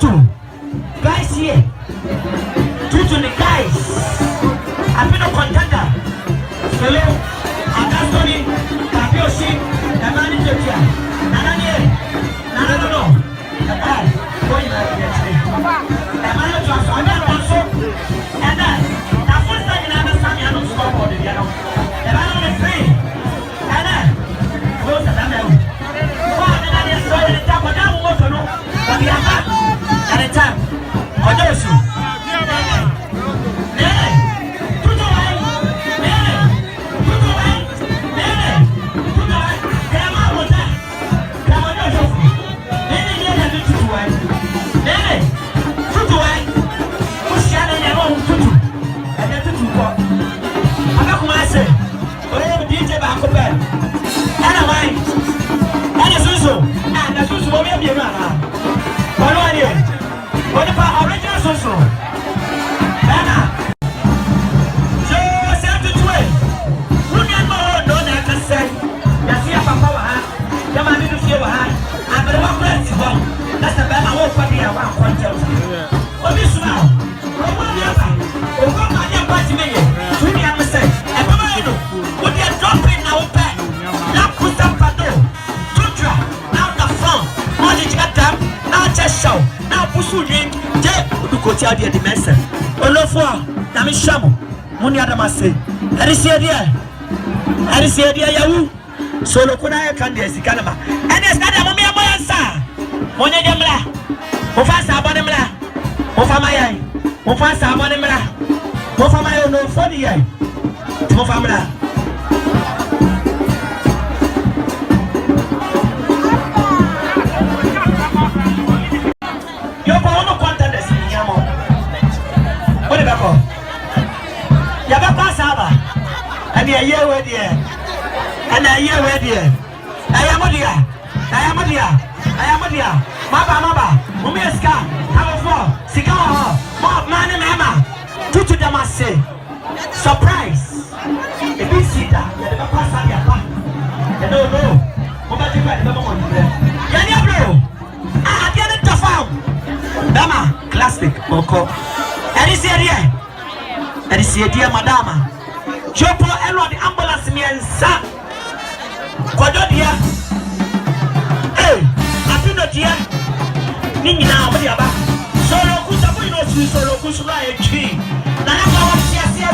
TUTU. Guys here. TUTU the guys. I've been a contender. Hello. Agastoni. Kapioshi. The manager here. Nanani. No. The guy. Going like that. The manager was on that also. And then, the first time you understand, you don't stop for the piano. The manager is free. And then, close the damn. We are back at a time. Odosu. What about original social? Anna. So, say to twin. Who can more know that I can say? That's here for power. The man to see what I'm the one place to go. That's the bad I won't put me around content. What is now? What will you have? Oh, come on, your party me. To me, I'm saying. And what do you do? What you're dropping now, back. Now put some pato. Tutra. Now the phone. All the chat. Now just show. Now pursue drink. Kotia dia dimension. Olofo na me shamo. Muni adama say. Erisia dia yawu. Solo kuna ya kan dia sikana ma. Ene skada mo me amoyansa. Monye demla. Mo fa sa abone mla. Mo fa mayai. Mo fa sa abone mla. Mo fa mayo no for the yai. Mo fa mla. And a year with you, and a year with you. I am Maba, Mumeska, have a fall, cigar, Bob, man, and Emma. TUTU them must say, surprise. A big seater, the pass on your back. I don't know. What you got the moment? Yanabro, I get it to found. Dama, classic, Boko. And it's here, and it's here, dear Madama. Jopo elo the ambulance miensa. Kodo dia. Apino dia. Nini na omodi aba. Solo kusa bo ino solo kusu la echi. Na na kwa sia sia